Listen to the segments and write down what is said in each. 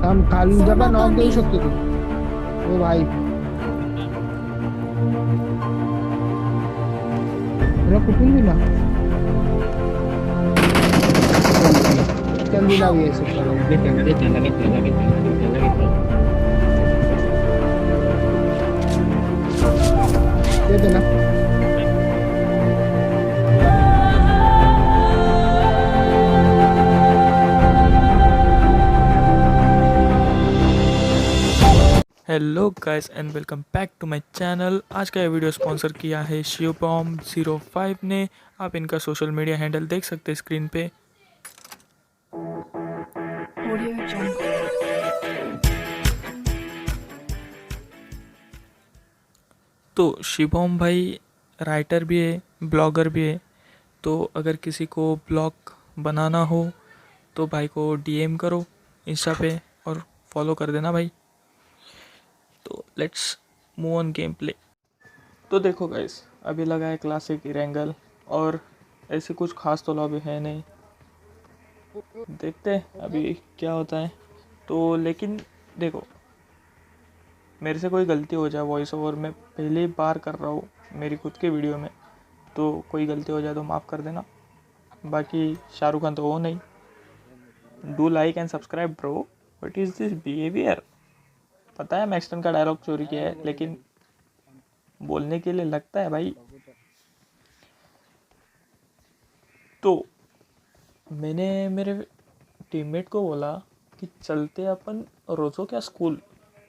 थांब खाली Form जबा up नॉक on देऊ me. शकतो तू. ओ भाई तुला कुठून दिला? चल दिला Help! VS कडून. देतो ना. Hello guys and welcome back to my channel. आज का ये वीडियो स्पॉन्सर किया है शिवबॉम्ब 05 ने। आप इनका सोशल मीडिया हैंडल देख सकते हैं स्क्रीन पे। Audio Jungle. तो शिवबॉम्ब भाई राइटर भी है, ब्लॉगर भी है। तो अगर किसी को ब्लॉग बनाना हो तो भाई को डीएम करो इंस्टा पे और फॉलो कर देना भाई। तो let's move on game play. तो देखो गाइस, अभी लगा है क्लासिक इरेंगल और ऐसे कुछ खास तो लॉबी है नहीं। देखते हैं अभी क्या होता है। तो लेकिन देखो, मेरे से कोई गलती हो जाए, वॉइस ओवर में पहली बार कर रहा हूँ मेरी खुद की वीडियो में, तो कोई गलती हो जाए तो माफ़ कर देना। बाकी शाहरुख खान तो वो नहीं। Do like and subscribe bro. What is this behaviour? पता है मैक्सटन का डायलॉग चोरी किया है, लेकिन बोलने के लिए लगता है भाई। तो मैंने मेरे टीममेट को बोला कि चलते अपन रोज़ो क्या स्कूल।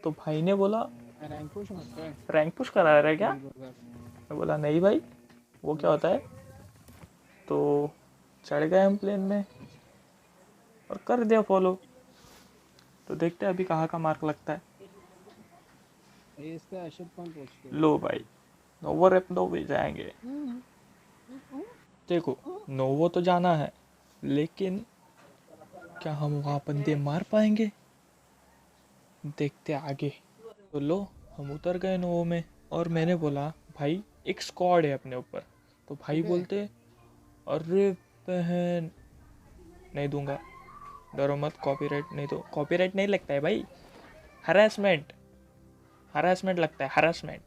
तो भाई ने बोला रैंक पुश करा रहा है क्या? मैं बोला नहीं भाई, वो क्या होता है। तो चढ़ गए हम प्लेन में और कर दिया फॉलो। तो देखते हैं अभी कहाँ का मार्क लगता है। लो भाई, नोवो रेपनो भी जाएंगे। देखो, नोवो तो जाना है, लेकिन क्या हम वहाँ बंदे मार पाएंगे? देखते आगे। तो लो, हम उतर गए नोवो में और मैंने बोला भाई एक स्क्वाड है अपने ऊपर। तो भाई बोलते अरे बहन, नहीं दूंगा, डरो मत, कॉपीराइट नहीं। तो कॉपीराइट नहीं लगता है भाई, हरासमेंट, हरासमेंट लगता है, हरासमेंट।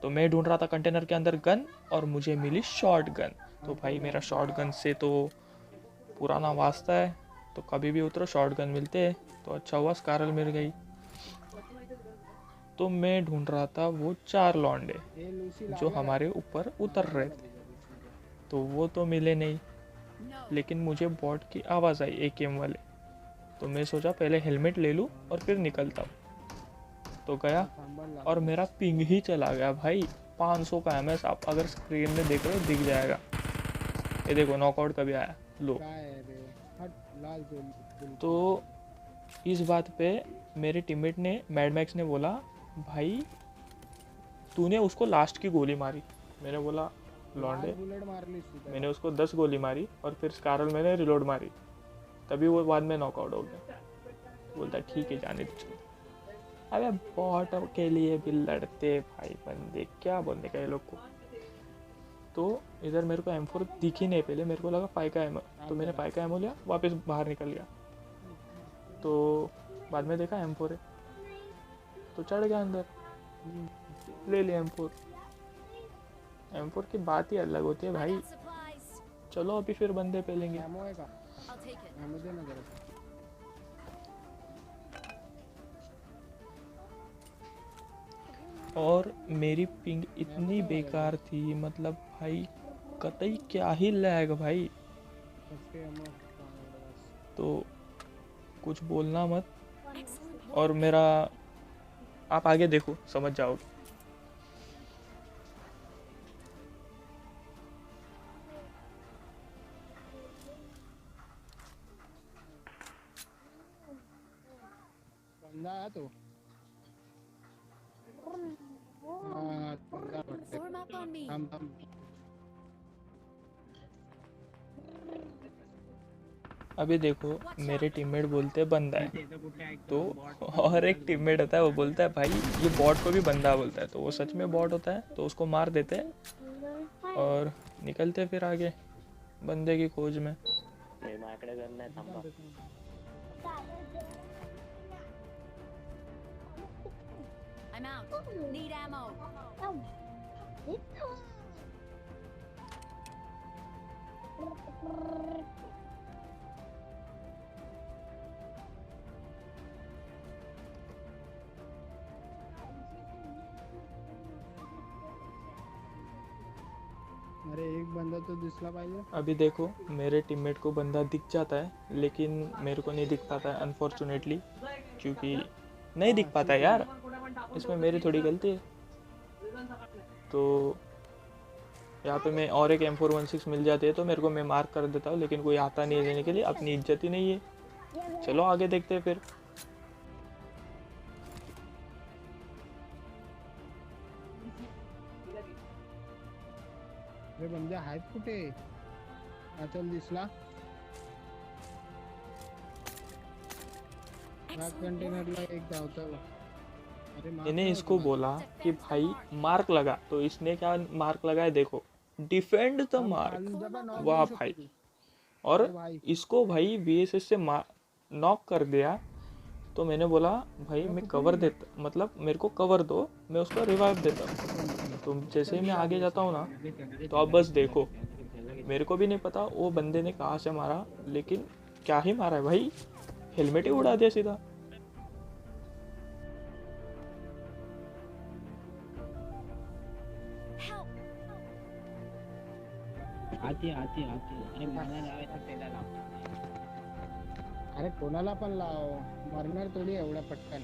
तो मैं ढूंढ रहा था कंटेनर के अंदर गन और मुझे मिली शॉर्ट गन। तो भाई मेरा शॉर्ट गन से तो पुराना वास्ता है, तो कभी भी उतरो शॉर्ट गन मिलते हैं। तो अच्छा हुआ स्कारल मिल गई। तो मैं ढूंढ रहा था वो 4 लौंडे जो हमारे ऊपर उतर रहे थे, तो वो तो मिले नहीं। लेकिन मुझे बॉट की आवाज़ आई एकेएम वाले। तो मैं सोचा पहले हेलमेट ले लूँ और फिर निकलता हूँ। तो गया और मेरा पिंग ही चला गया भाई। 500 का एमएस, आप अगर स्क्रीन में देख रहे हो दिख जाएगा। ये देखो नॉकआउट कभी आया लो। तो इस बात पे मेरे टीममेट ने, मैडमैक्स ने बोला भाई तूने उसको लास्ट की गोली मारी। मैंने बोला लॉन्डे, मैंने उसको 10 गोली मारी और फिर स्कारल मैंने रिलोड मारी, तभी वो बाद में नॉकआउट हो गया। बोलता ठीक है जाने दो चलो। अबे बॉट के लिए भी लड़ते भाई बंदे, क्या बोलने का ये लोग को। तो इधर मेरे को M4 दिखी नहीं, पहले मेरे को लगा पाई का एमो, तो मैंने पाई का एमो लिया, वापस बाहर निकल गया। तो बाद में देखा M4 है, तो चढ़ गया अंदर, ले लिया M4। M4 की बात ही अलग होती है भाई। चलो अभी फिर बंदे पेलेंगे। और मेरी पिंग इतनी बेकार थी, मतलब भाई कतई क्या ही लैग भाई। तो कुछ बोलना मत, और मेरा आप आगे देखो समझ जाओगे। Form up on me. अभी देखो मेरे टीममेट बोलते हैं बंदा है, तो और एक टीममेट होता है वो बोलता है भाई ये बॉट को भी बंदा बोलता है। तो वो सच में बॉट होता है, तो उसको मार देते हैं और निकलते फिर आगे बंदे की खोज में। Need ammo. अरे एक बंदा तो दिसला पाहिजे. अभी देखो मेरे टीममेट को बंदा दिख जाता है लेकिन मेरे को नहीं दिख पाता है अनफॉर्चुनेटली, क्योंकि नहीं दिख पाता है यार, इसमें मेरी थोड़ी गलती है। तो यहाँ पे मैं और एक M416 मिल जाती है तो मेरे को मैं मार्क कर देता हूँ, लेकिन कोई आता नहीं है लेने के लिए, अपनी इज्जत ही नहीं है। चलो आगे देखते हैं फिर। अरे बंदे आहेत कुठे? चल दिसला. कंटेनरला एक धावता. अरे मैंने इसको बोला कि भाई मार्क लगा, तो इसने क्या मार्क लगाया देखो, डिफेंड द मार्क। वाह भाई, और इसको भाई VSS से नॉक कर दिया। तो मैंने बोला भाई मैं कवर देता, मतलब मेरे को कवर दो, मैं उसको रिवाइव देता हूँ। तो जैसे ही मैं आगे जाता हूँ ना, तो अब बस देखो, मेरे को भी नहीं पता वो बंदे ने कहाँ से मारा, लेकिन क्या ही मारा है भाई, हेलमेट ही उड़ा दिया सीधा। आती अरे मला लावायचं त्याला लाव. अरे कोणाला पण लाव, मरणार थोडी एवढ्या पटकन.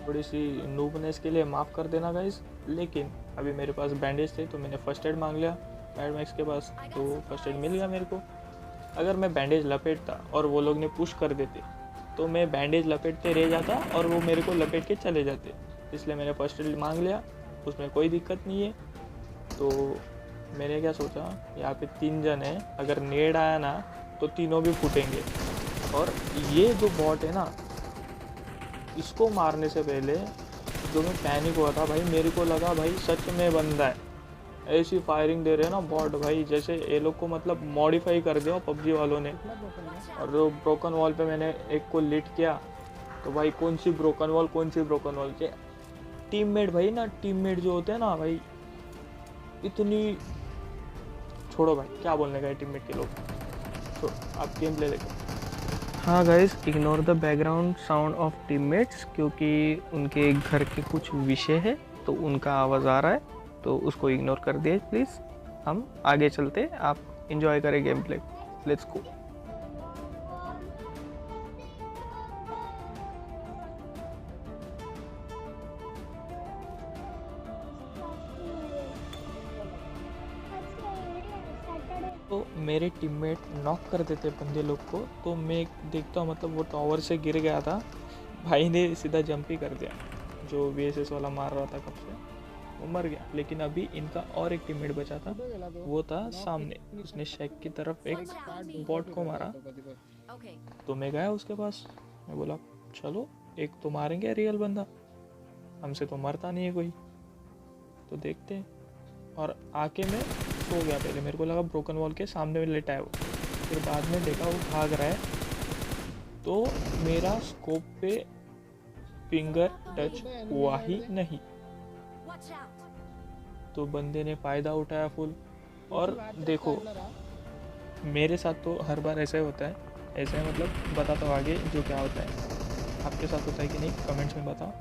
थोड़ी सी नूबनेस के लिए माफ़ कर देना गाइस, लेकिन अभी मेरे पास बैंडेज थे तो मैंने फर्स्ट एड मांग लिया मैड मैक्स के पास, तो फर्स्ट एड मिल गया मेरे को। अगर मैं बैंडेज लपेटता और वो लोग ने पुश कर देते तो मैं बैंडेज लपेटते रह जाता और वो मेरे को लपेट के चले जाते, इसलिए मैंने फर्स्ट एड मांग लिया, उसमें कोई दिक्कत नहीं है। तो मैंने क्या सोचा, यहाँ पे 3 जन है, अगर नेड आया ना तो तीनों भी फूटेंगे। और ये जो बॉट है ना, इसको मारने से पहले जो मैं पैनिक हुआ था भाई, मेरे को लगा भाई सच में बंदा है, ऐसी फायरिंग दे रहे हैं ना बॉट भाई, जैसे ये लोग को मतलब मॉडिफाई कर दिया PUBG वालों ने। और जो ब्रोकन वॉल पे मैंने एक को लिट किया, तो भाई कौन सी ब्रोकन वॉल के टीममेट भाई ना, टीममेट जो होते हैं ना भाई, इतनी, छोड़ो भाई क्या बोलने का टीममेट के लोग। तो आप गेम प्ले देखो। हाँ guys, ignore the background sound of teammates, क्योंकि उनके घर के कुछ विषय है तो उनका आवाज़ आ रहा है, तो उसको इग्नोर कर दिए प्लीज़। हम आगे चलते, आप इंजॉय करें गेम प्ले। Let's go. तो मेरे टीममेट नॉक कर देते बंदे लोग को, तो मैं देखता हूँ, मतलब वो टावर से गिर गया था, भाई ने सीधा जंप ही कर दिया, जो VSS वाला मार रहा था कब से, वो मर गया। लेकिन अभी इनका और एक टीममेट बचा था, वो था सामने, उसने शेक की तरफ एक बॉट को मारा। तो मैं गया उसके पास, मैं बोला चलो एक तो मारेंगे रियल बंदा, हमसे तो मरता नहीं है कोई, तो देखते हैं। और आके मैं सो गया, पहले मेरे को लगा ब्रोकन वॉल के सामने में लेटा है वो, फिर बाद में देखा वो भाग रहा है, तो मेरा स्कोप पे फिंगर टच हुआ ही नहीं, तो बंदे ने फ़ायदा उठाया फुल। और देखो मेरे साथ तो हर बार ऐसा ही होता है, ऐसा है मतलब बताता हूँ आगे जो क्या होता है, आपके साथ होता है कि नहीं कमेंट्स में बताओ।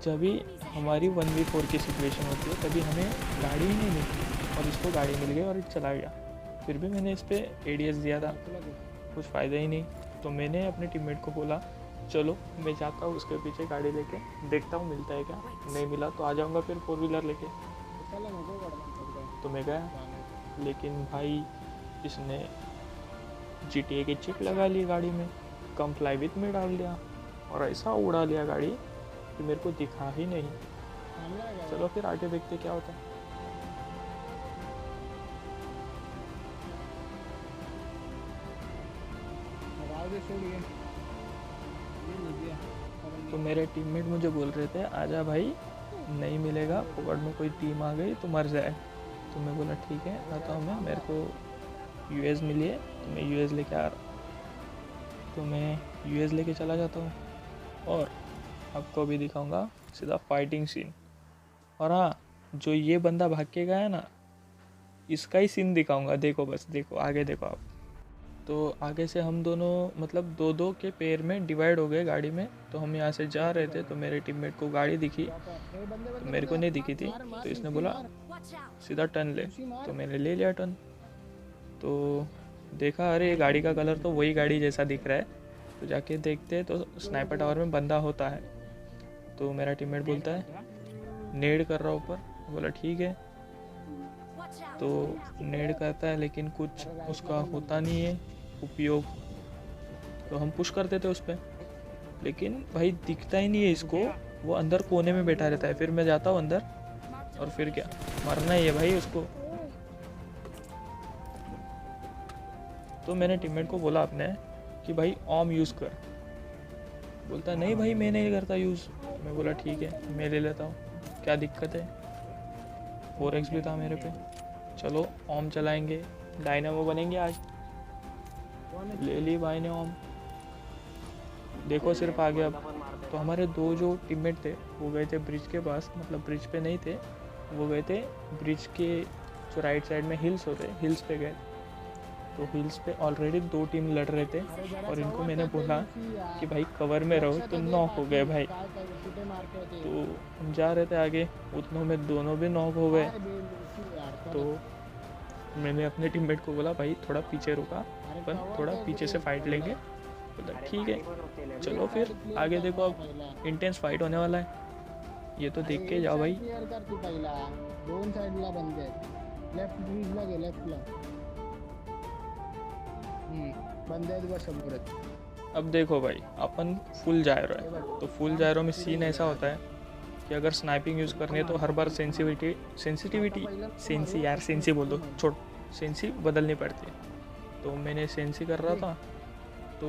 जब भी हमारी 1v4 की सिचुएशन होती है तभी हमें गाड़ी ही नहीं मिलती, और इसको गाड़ी मिल गई और चला गया, फिर भी मैंने इस पर ADS दिया था, कुछ फ़ायदा ही नहीं। तो मैंने अपने टीममेट को बोला चलो मैं जाता हूँ उसके पीछे गाड़ी लेके, देखता हूँ मिलता है क्या, नहीं मिला तो आ जाऊँगा फिर 4 व्हीलर लेके। तो मैं गया, लेकिन भाई इसने GTA की चिप लगा ली गाड़ी में, कम फ्लाई विथ में डाल दिया, और ऐसा उड़ा लिया गाड़ी कि मेरे को दिखा ही नहीं। चलो फिर आगे देखते क्या होता है। तो मेरे टीममेट मुझे बोल रहे थे आजा भाई, नहीं मिलेगा, पकड़ में कोई टीम आ गई तो मर जाए। तो मैं बोला ठीक है आता हूँ मैं, मेरे को US मिली है तो मैं US लेके आ रहा हूँ। तो मैं US लेके चला जाता हूँ, और आपको अभी दिखाऊंगा सीधा फाइटिंग सीन। और हाँ, जो ये बंदा भाग के गया है ना, इसका ही सीन दिखाऊंगा। देखो बस, देखो आगे देखो आप। तो आगे से हम दोनों मतलब दो दो के पेयर में डिवाइड हो गए गाड़ी में। तो हम यहाँ से जा रहे थे, तो मेरे टीममेट को गाड़ी दिखी, तो मेरे को नहीं दिखी थी। तो इसने बोला सीधा टर्न ले, तो मैंने ले लिया टर्न। तो देखा अरे ये गाड़ी का कलर तो वही गाड़ी जैसा दिख रहा है। तो जाके देखते तो स्नाइपर टावर में बंदा होता है। तो मेरा टीममेट बोलता है नेड कर रहा ऊपर। बोला ठीक है। तो नेड करता है लेकिन कुछ उसका होता नहीं है उपयोग। तो हम पुश करते थे उस पर, लेकिन भाई दिखता ही नहीं है इसको। वो अंदर कोने में बैठा रहता है। फिर मैं जाता हूँ अंदर, और फिर क्या, मरना ही है भाई उसको। तो मैंने टीममेट को बोला अपने कि भाई ऑम यूज़ कर। बोलता नहीं भाई मैं नहीं करता यूज़। मैं बोला ठीक है मैं ले लेता हूँ, क्या दिक्कत है। 4x भी था मेरे पे। चलो ऑम चलाएंगे, डायनामो बनेंगे आज। ले ली भाई ने ऑम। देखो सिर्फ आगे अब। तो हमारे दो जो टीममेट थे वो गए थे ब्रिज के पास, मतलब ब्रिज पे नहीं थे, वो गए थे ब्रिज के जो राइट साइड में हिल्स होते, हिल्स पे गए। तो हिल्स पे ऑलरेडी 2 टीम लड़ रहे थे, और इनको मैंने बोला कि भाई कवर में रहो, तो नॉक हो गए भाई। तो हम जा रहे थे आगे, उतनों में दोनों भी नॉक हो गए। तो मैंने अपने टीममेट को बोला भाई थोड़ा पीछे रुका, अपन थोड़ा पीछे से फाइट लेंगे। बोला ठीक है चलो फिर आगे देखो, अब इंटेंस फाइट होने वाला है, ये तो देख के जाओ भाई। दोन साइडला बंद आहेत, लेफ्ट ब्रिजला गे, लेफ्टला बंद आहेत बघ समोरच। अब देखो भाई अपन फुल जायरो है, तो फुल जायरो में सीन ऐसा होता है कि अगर स्नाइपिंग यूज़ करनी है तो हर बार सेंसी बोल दो, छोड़, सेंसी बदलनी पड़ती है। तो मैंने सेंसी कर रहा था। तो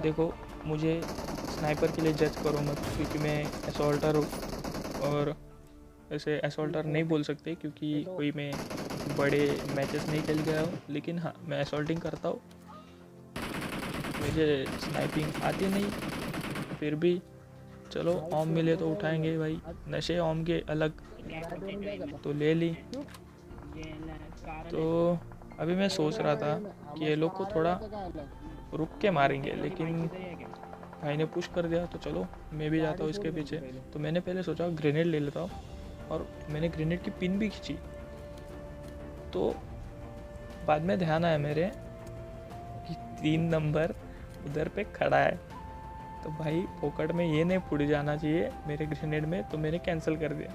देखो मुझे स्नाइपर के लिए जज करो मत, क्योंकि मैं असॉल्टर हूँ। और ऐसे असॉल्टर नहीं बोल सकते क्योंकि कोई मैं बड़े मैचेस नहीं खेल गया हूँ, लेकिन हाँ मैं असॉल्टिंग करता हूँ। मुझे स्नाइपिंग आती नहीं, फिर भी चलो ऑम मिले तो उठाएंगे भाई। नशे ऑम के अलग, तो ले ली। तो अभी मैं सोच रहा था कि ये लोग को थोड़ा रुक के मारेंगे, लेकिन भाई ने पुश कर दिया। तो चलो मैं भी जाता हूँ इसके पीछे। तो मैंने पहले सोचा ग्रेनेड ले लेता हूँ, और मैंने ग्रेनेड की पिन भी खींची। तो बाद में ध्यान आया मेरे कि 3 नंबर उधर पे खड़ा है। तो भाई पॉकेट में ये नहीं फूट जाना चाहिए मेरे ग्रेनेड में, तो मैंने कैंसिल कर दिया।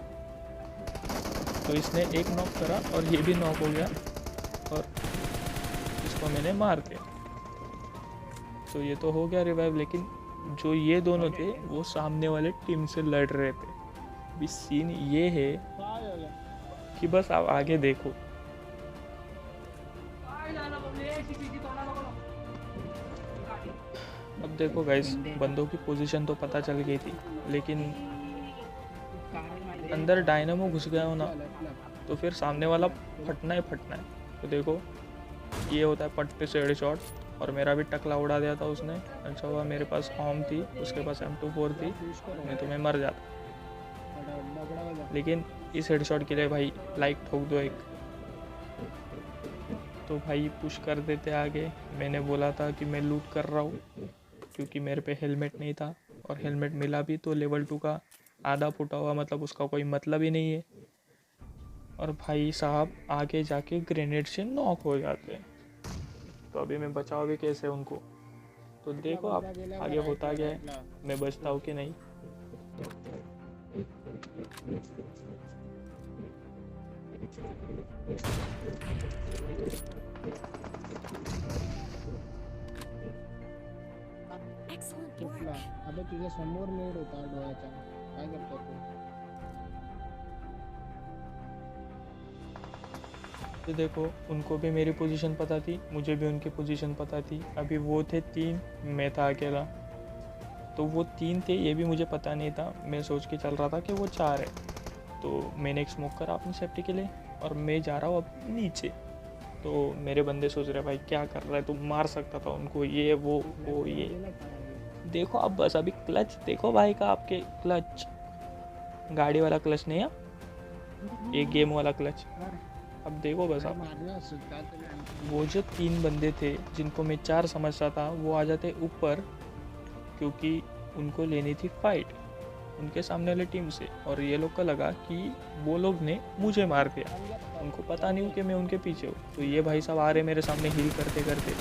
तो इसने एक नॉक करा और ये भी नॉक हो गया, और इसको मैंने मार दिया। तो ये तो हो गया रिवाइव। लेकिन जो ये दोनों थे वो सामने वाले टीम से लड़ रहे थे। अभी सीन ये है कि बस आप आगे देखो। अब देखो गाइस, बंदों की पोजीशन तो पता चल गई थी, लेकिन अंदर डायनामो घुस गया हो ना, तो फिर सामने वाला फटना ही फटना है। तो देखो ये होता है पट्टे से हेडशॉट, और मेरा भी टकला उड़ा दिया था उसने। अच्छा हुआ मेरे पास हॉम थी, उसके पास M24 थी, नहीं तो मैं मर जाता। लेकिन इस हेडशॉट के लिए भाई लाइक ठोक दो एक। तो भाई पुश कर देते आगे। मैंने बोला था कि मैं लूट कर रहा हूँ, क्योंकि मेरे पे हेलमेट नहीं था, और हेलमेट मिला भी तो लेवल 2 का आधा फूटा हुआ, मतलब उसका कोई मतलब ही नहीं है। और भाई साहब आगे जाके ग्रेनेड से नॉक हो जाते हैं। तो अभी मैं बचाओ भी कैसे उनको। तो देखो आप आगे होता क्या है, मैं बचता हूँ कि नहीं। Excellent कुठला? work. अबे तुझ्या समोर नेड होता डोळ्याच्या, काय करतो तू? तो देखो उनको भी मेरी पोजीशन पता थी, मुझे भी उनकी पोजीशन पता थी। अभी वो थे 3, मैं था अकेला। तो वो 3 थे ये भी मुझे पता नहीं था। मैं सोच के चल रहा था कि वो 4 है। तो मैंने एक स्मोक करा अपनी सेफ्टी के लिए, और मैं जा रहा हूँ अब नीचे। तो मेरे बंदे सोच रहे भाई क्या कर रहा है, तू मार सकता था उनको, ये वो ये। देखो अब बस अभी क्लच देखो भाई का, आपके क्लच गाड़ी वाला क्लच नहीं है, एक गेम वाला क्लच। अब देखो बस आप, मारना सुनता तो वो जो 3 बंदे थे जिनको मैं 4 समझता था वो आ जाते ऊपर, क्योंकि उनको लेनी थी फाइट उनके सामने वाले टीम से। और ये लोग को लगा कि वो लोग ने मुझे मार दिया, उनको पता नहीं कि मैं उनके पीछे हूँ। तो ये भाई साहब आ रहे मेरे सामने हील करते करते,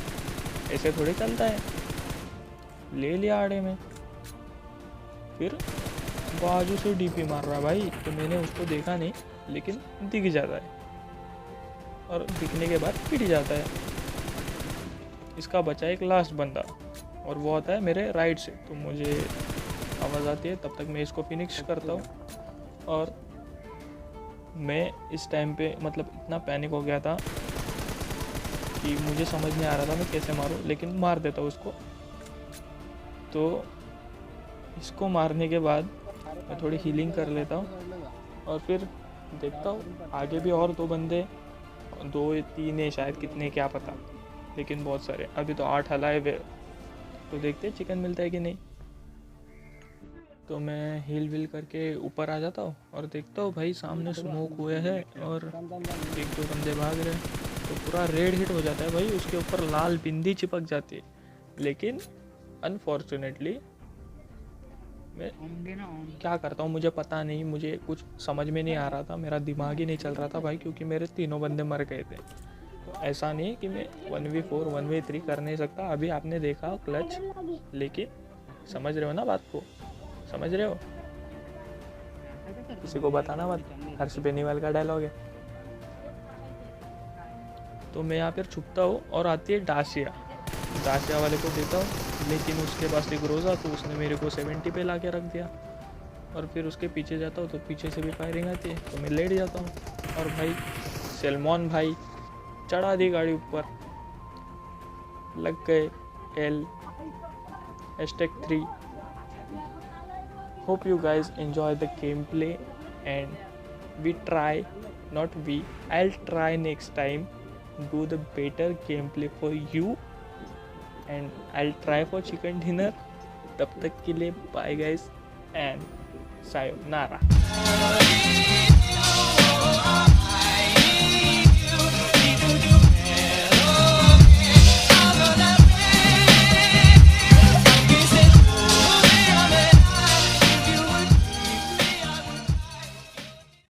ऐसे थोड़ी चलता है। ले लिया आड़े में, फिर बाजू से डीपी मार रहा भाई। तो मैंने उसको देखा नहीं, लेकिन दिख जाता है और दिखने के बाद पिट जाता है। इसका बचा एक लास्ट बंदा और वो आता है मेरे राइट से। तो मुझे आवाज़ आती है, तब तक मैं इसको फिनिश करता हूँ। और मैं इस टाइम पे मतलब इतना पैनिक हो गया था कि मुझे समझ नहीं आ रहा था मैं कैसे मारूँ, लेकिन मार देता हूँ उसको। तो इसको मारने के बाद मैं थोड़ी हीलिंग कर लेता हूँ और फिर देखता हूँ आगे भी और 2 बंदे, 2 या 3 है शायद, कितने क्या पता, लेकिन बहुत सारे। अभी तो 8 हलाए हुए। तो देखते हैं चिकन मिलता है कि नहीं। तो मैं हील विल करके ऊपर आ जाता हूँ और देखता हूँ भाई सामने स्मोक हुए हैं और 1-2 बंदे भाग रहे हैं। तो पूरा रेड हिट हो जाता है भाई, उसके ऊपर लाल बिंदी चिपक जाती है। लेकिन अनफॉर्चुनेटली मैं क्या करता हूँ मुझे पता नहीं, मुझे कुछ समझ में नहीं आ रहा था, मेरा दिमाग ही नहीं चल रहा था भाई, क्योंकि मेरे 3 बंदे मर गए थे। तो ऐसा नहीं कि मैं 1v4 1v3 कर नहीं सकता। अभी आपने देखा क्लच, लेकिन समझ रहे हो ना बात को, समझ रहे हो? किसी को बताना मत, हर्ष बेनीवाल का डायलॉग है। तो मैं यहाँ पर छुपता हूँ और आती है डासिया वाले को देता हूँ, लेकिन उसके पास एक रोज़ा, तो उसने मेरे को 70 पे ला के रख दिया। और फिर उसके पीछे जाता हूँ तो पीछे से भी फायरिंग आती है, तो मैं लेट जाता हूँ। और भाई सलमान भाई चढ़ा दी गाड़ी ऊपर, लग गए L#3। Hope you guys enjoy the gameplay and I'll try next time do the better gameplay for you and I'll try for chicken dinner. तब तक के लिए bye guys and sayonara.